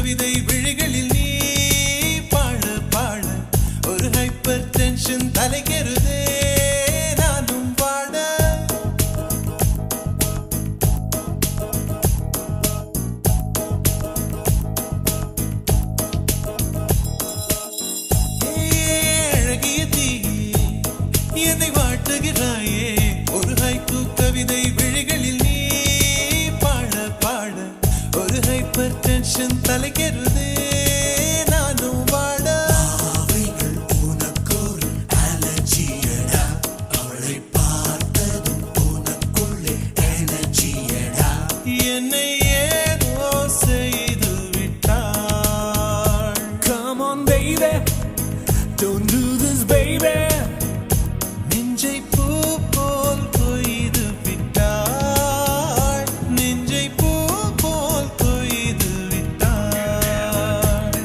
கவிதை விழிகளில் நீ பாட பாட ஒரு ஹைப்பர் டென்ஷன் தலைகெருதே நானும் பாட அழகிய தீயே என்னை வாட்டுகிறாயே ஒரு ஹைக்கூ கவிதை விழிகளில் நீ பாட பாட ஒரு ஹைப்பர் டென்ஷன் தலைகெருதே நானும் வாட அவைகள் உனக்கொரு அலர்ஜியடா அவளை பார்த்ததும் உனக்குள்ளே எனர்ஜியடா என்னை ஏதோ செய்து விட்டாள். Come on baby don't do this baby நெஞ்சை பூ போல் கொய்து விட்டாள். நெஞ்சை பூ போல் கொய்து விட்டாள்.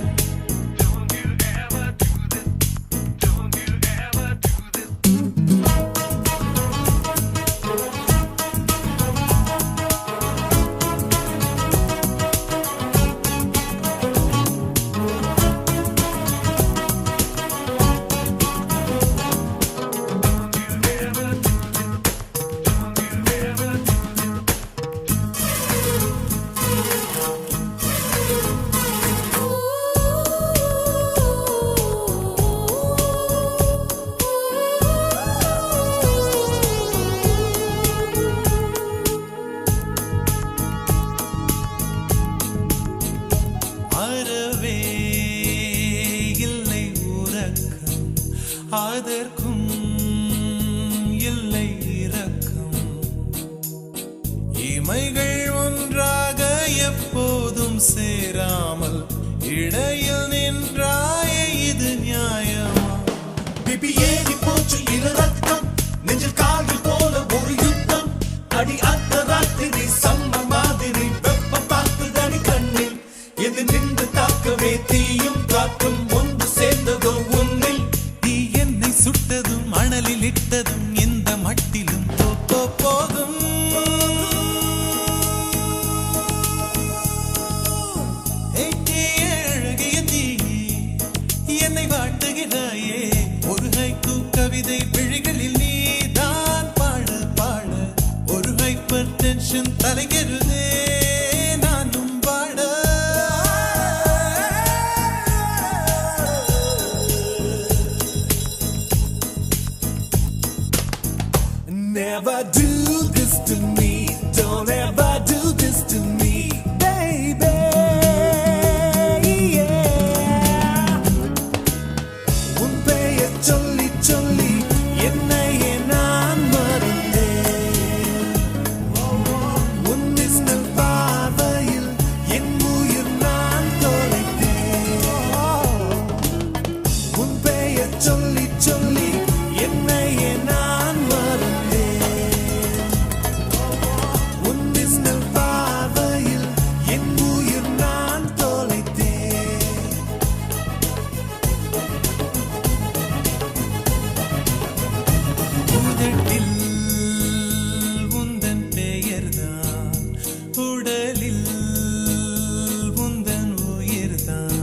அறவே இல்லை உறக்கம் அதற்கும் இல்லை இரக்கம் இமைகள் ஒன்றாக எப்போதும் சேராமல் இடையில் நின்றாய இது நியாயமா பிபி ஏறி போச்சு இரத்தம் நெஞ்சில் கால்கள் போல ஒரு யுத்தம் அடி அந்த ராத்திரி சம்ம மாதிரி வெப்பம் பார்த்துதடி கண்ணில் எது நின்று தாக்கவே தீயும் காற்றும் ஒன்று சேர்ந்ததோ உன்னில் நீ என்னை சுட்டதும் அனலில் இட்டதும் இந்த மட்டிலும் போதும் அழகிய தீயே என்னை வாட்டுகிறாயே ஒரு ஹைக்கூ கவிதை விழிகளில் நீ தான் பாட பாட ஒரு ஹைப்பர் டென்ஷன் தலைகெருதே நானும் பாட Never do this to me don't ever do this to me baby yeah உன் பெயர் சொல்லி சொல்லி என்னையே நான் மறந்தேன் உன் மின்னல் பார்வையில் என் உயிர் நான் தொலைத்தேன் உன் பெயர் சொல்லி சொல்லி என்னையே நான் மறந்தேன் உன் மின்னல் பார்வையில் என் உயிர் நான் தொலைத்தேன் உதட்டில் உந்தன் பெயர்தான் உடலில் உந்தன் உயிர்தான்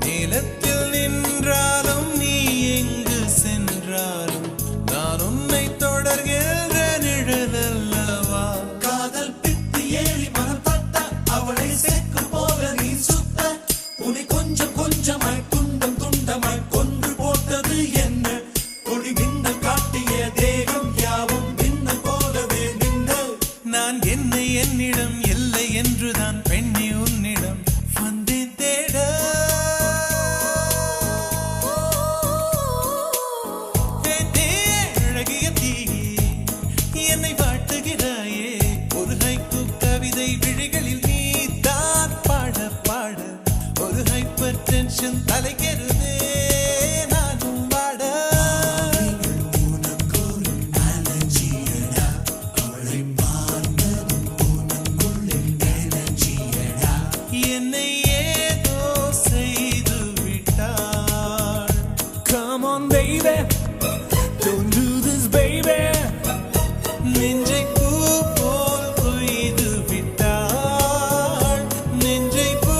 நிலத்தில் நின்றாலும் நீ எங்கு சென்றாலும் நான் உன்னை தொடர்கின்ற நிழல் அல்லவா காதல் பித்து ஏறி மனம் தட்ட அவளை சேர்க்கும் போல நீ சுத்த உன்னை கொஞ்சம் கொஞ்சமாய் துண்டம் துண்டமாய் கொன்று போட்டது என்ன ஒளி மின்னல் காட்டிய தேகம் யாவும் மின்னல் போலவே நின்ன நான் என்னை என்னிடம் இல்லை என்றுதான் பெண்ணி உன்னிடம் வந்தேன் தேட அழகிய தீயே என்னை வாட்டுகிறாயே ஒரு ஹைக்கூ கவிதை விழிகளில் நீ தான் பாட பாட ஒரு ஹைப்பர் டென்ஷன் தலைகெருதே நானும் வாட உனக்கொரு அலர்ஜியடா அவளை பார்த்ததும் உனக்குள்ளே எனர்ஜியடா என்னை ஏதோ செய்து விட்டாள். Come on baby don't do this baby நெஞ்சை பூ போல் கொய்து விட்டாள். நெஞ்சை பூ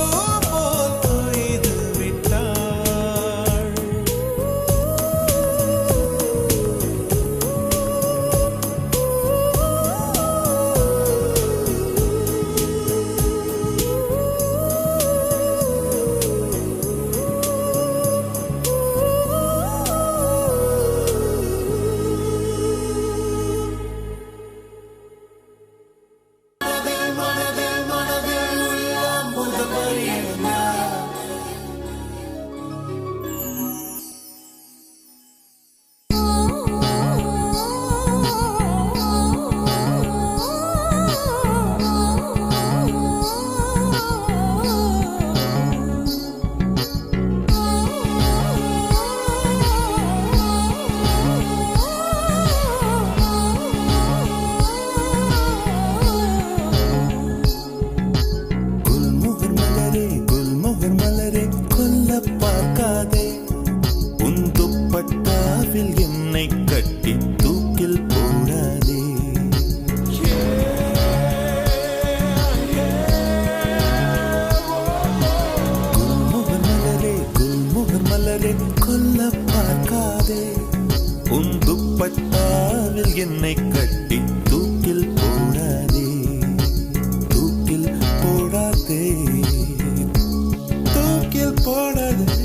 போடாதே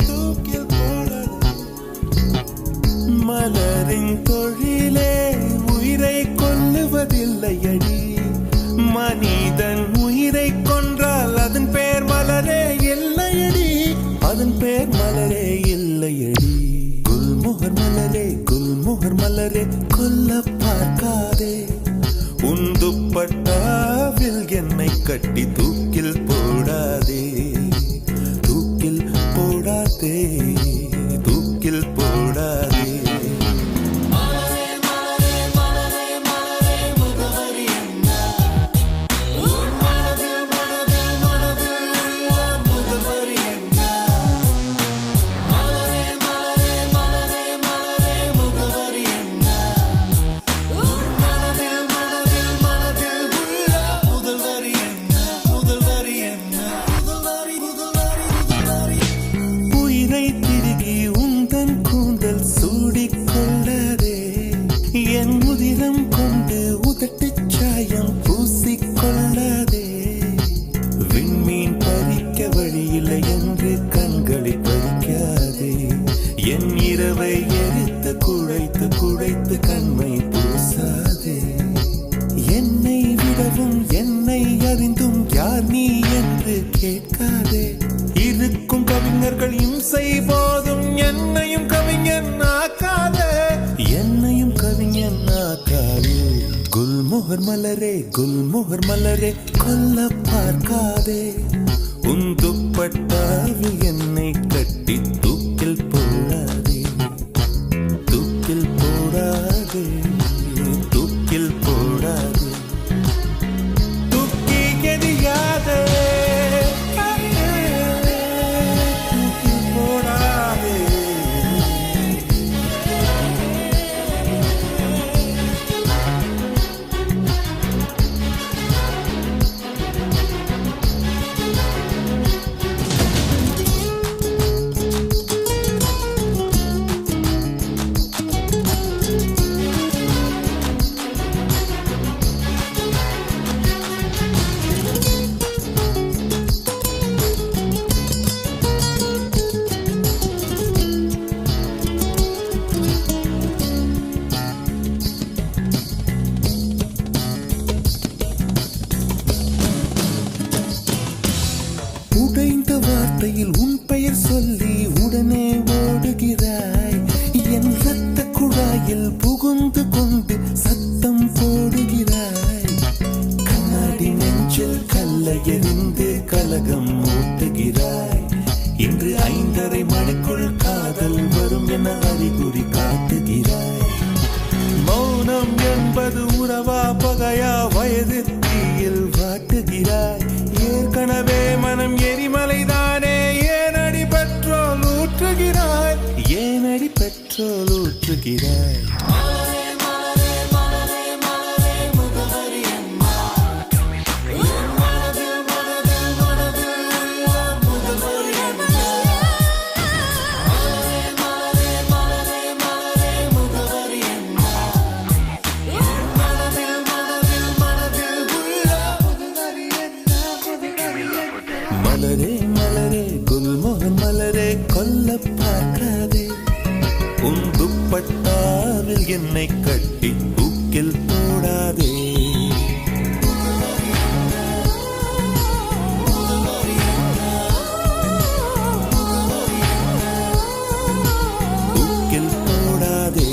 தூக்கில் போடாதே மலரின் தொழிலே உயிரை கொல்லுவதில்லையடி மனிதன் உயிரை கொன்றால் அதன் பேர் மலரே இல்லையடி அதன் பேர் மலரே இல்லையடி குல்மோகர் மலரே குல்மோகர் மலரே கொல்ல பார்க்காதே உன் துப்பட்டாவில் என்னை கட்டி தூக்கில் போடாதே தூக்கில் போடாதே தூக்கில் போடாதே என் முதிரம் கொண்டு உதட்டுச் சாயம் பூசிக்கொள்ளாதே விண்மீன் பறிக்க வழியில்லை என்று கண்களை பறிக்காதே என் இரவை எரித்து குழைத்து குழைத்து கண்மை பூசாதே என்னை விடவும் என்னை அறிந்தும் யார் நீ என்று கேட்காதே இருக்கும் கவிஞர்கள் இம்சை போதும் என்னையும் கவிஞன் ஆக்காதே என்னையும் கவிஞன் ஆக்காதே குல்மோகர் மலரே கொல்ல பார்க்காதே உன் துப்பட்டாவில் என்னை கட்டி தூக்கில் போடாதே தூக்கில் போடாதே தூக்கில் போடாதே தூக்கி எறியாதே உடைந்த வார்த்தையில் உன் பெயர் சொல்லி உடனே ஓடுகிறாய் என் ரத்த குழாயில் புகுந்து கொண்டு சத்தம் போடுகிறாய் கண்ணாடி நெஞ்சில் கல்லை எறிந்து கலகம் ஊட்டுகிறாய் இன்று 5:30 மணிக்குள் காதல் வரும் என அறிகுறி காட்டுகிறாய் மௌனம் என்பது உறவா பகையா வயது தீயில் வாட்டுகிறாய் ஏற்கனவே மனம் எரிமலைதானே ஏனடி பெட்ரோல் ஊற்றுகிறாய் ஏனடி பெட்ரோல் ஊற்றுகிறாய் மலரே மலரே குல்மோகர் மலரே கொல்ல பார்க்காதே உன் துப்பட்டாவில் என்னை கட்டி தூக்கில் போடாதே தூக்கில் போடாதே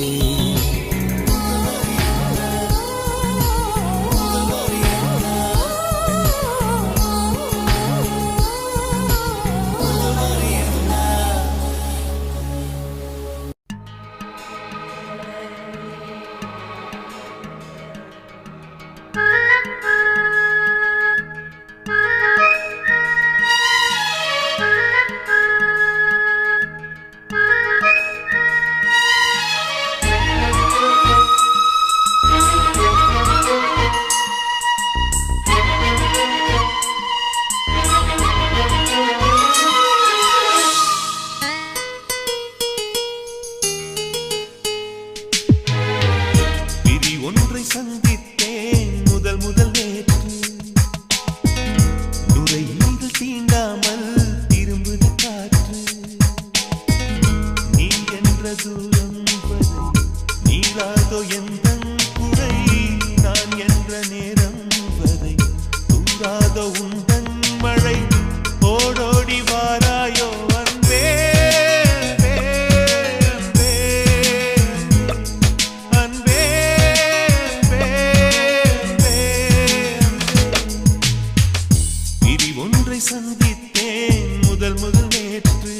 ஒன்றை சந்தித்தேன் முதல் நேற்று.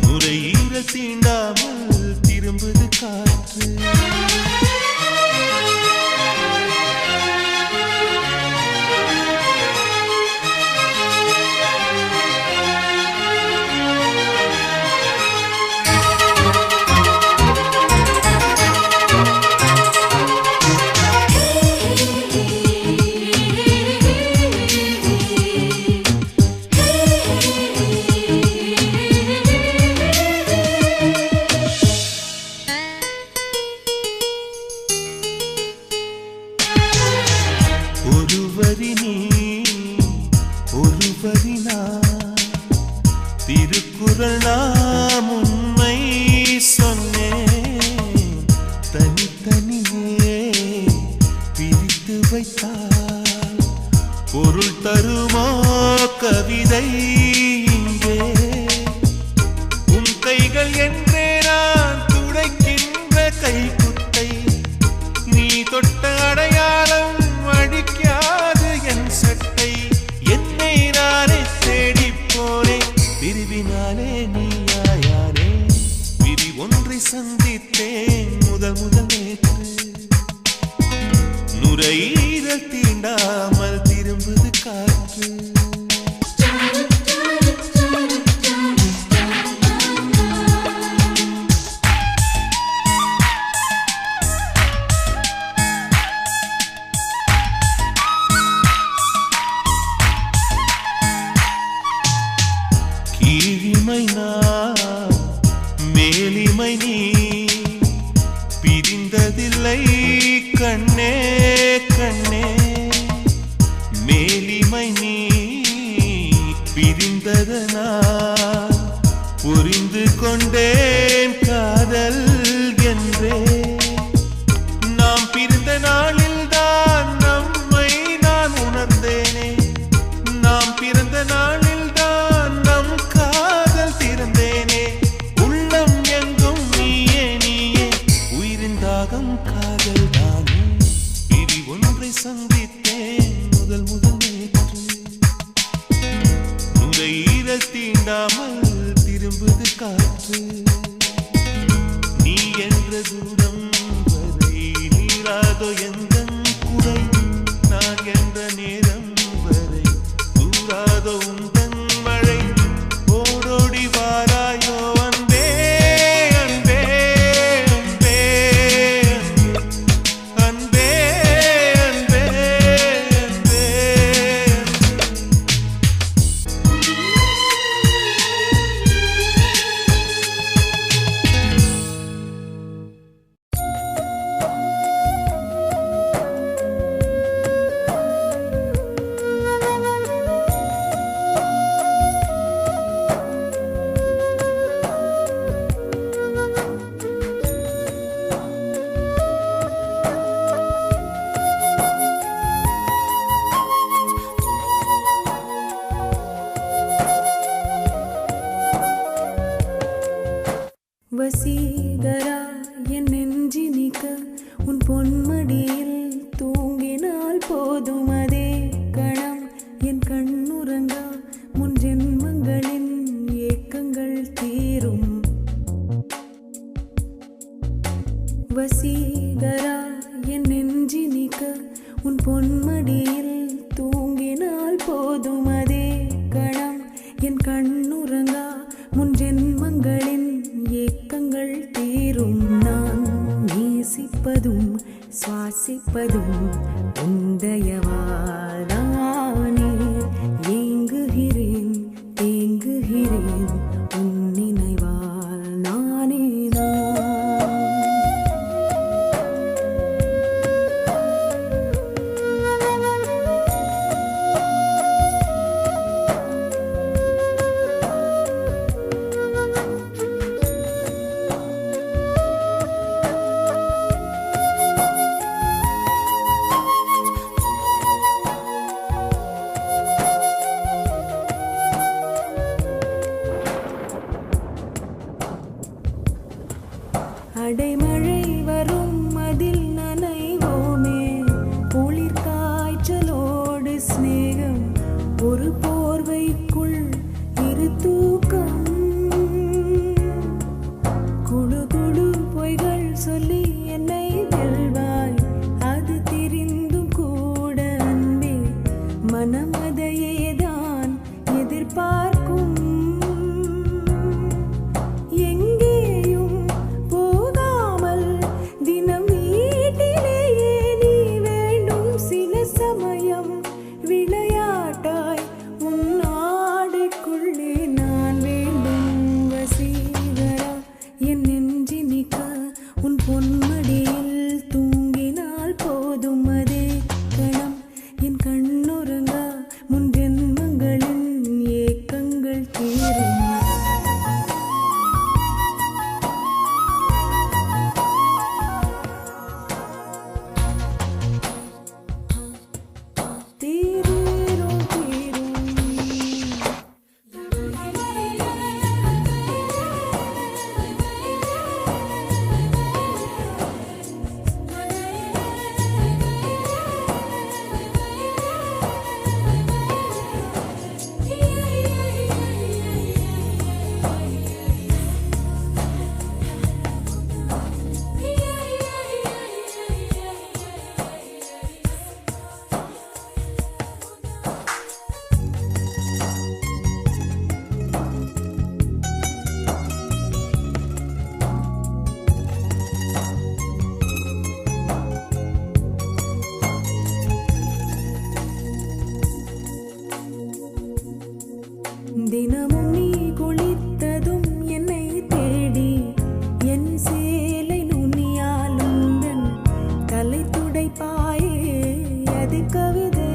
நுரையீரல் தீண்டாமல் திரும்புது காற்று. ஒருவரி நீ ஒருவரி நான், திருக்குறள் நாம் உண்மை சொன்னேன். தனித்தனியே பிரித்து வைத்தால் பொருள் தருமோ கவிதை இங்கே. உன் கைகள் என்றே நான் துடைக்கின்ற கைக்குட்டை, நீ தொட்ட அடையாளம் அடிக்காது என் சட்டை. என்னை நானே தேடி போனேன், பிரிவினாலே நீயாயானே. பிரி ஒன்றை சந்தித்தேன் முதல் நேற்று. நுரையீரல் தீண்டாமல் திரும்புது காற்று. கீழிமை நான் மேலிமை நீ, பிரிந்ததில்லை கண்ணே கண்ணே. மேலிமை நீ பிரிந்ததனால் புரிந்து கொண்டேன் காதல் என்றே. நாம் பிரிந்த நாளில் தான் நம்மை நான் உணர்ந்தேனே. நாம் பிறந்த நாளில் தான் நம் காதல் திறந்தேனே. உள்ளம் எங்கும் நீயே நீயே, உயிரின் தாகம் காதல் தானே. பிரி ஒன்றை சந்தித்தேன் முதல் நேற்று. நுரையீரல் தீண்டாமல் திரும்புது காற்று. நீ என்ற தூரம் வரை நீராதோ எந்தன் குறை. நான் என்ற நேரம் வரை தூராதோ உந்தன் மழை. ஓடோடி வாராயோ அன்பே அன்பே அன்பே அன்பே அன்பே அன்பே. வசீகரா என் நெஞ்சினிக்க, உன் பொன்மடியில் தூங்கினால் போதும் அதே கணம். என் கண்ணுறங்கா முன் ஜென்மங்களின் ஏக்கங்கள் தீரும். வசீகரா என் நெஞ்சினிக்க, உன் பொன்மடியில் தூங்கினால் போதும் அதே கணம். என் கண்ணுறங்கா முன் ஜென்மங்களின் ஏக்கங்கள் தீரும். நான் நேசிப்பதும் சுவாசிப்பதும் உந்தயவாதானே. ஏங்குகிறேன் தேங்குகிறேன் உன் நினைவால் நானே நான். தினமும் நீ குளித்ததும் என்னை தேடி என் சேலை நுனியால் உந்தன் தலை துடைப்பாயே அது கவிதை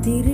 திரு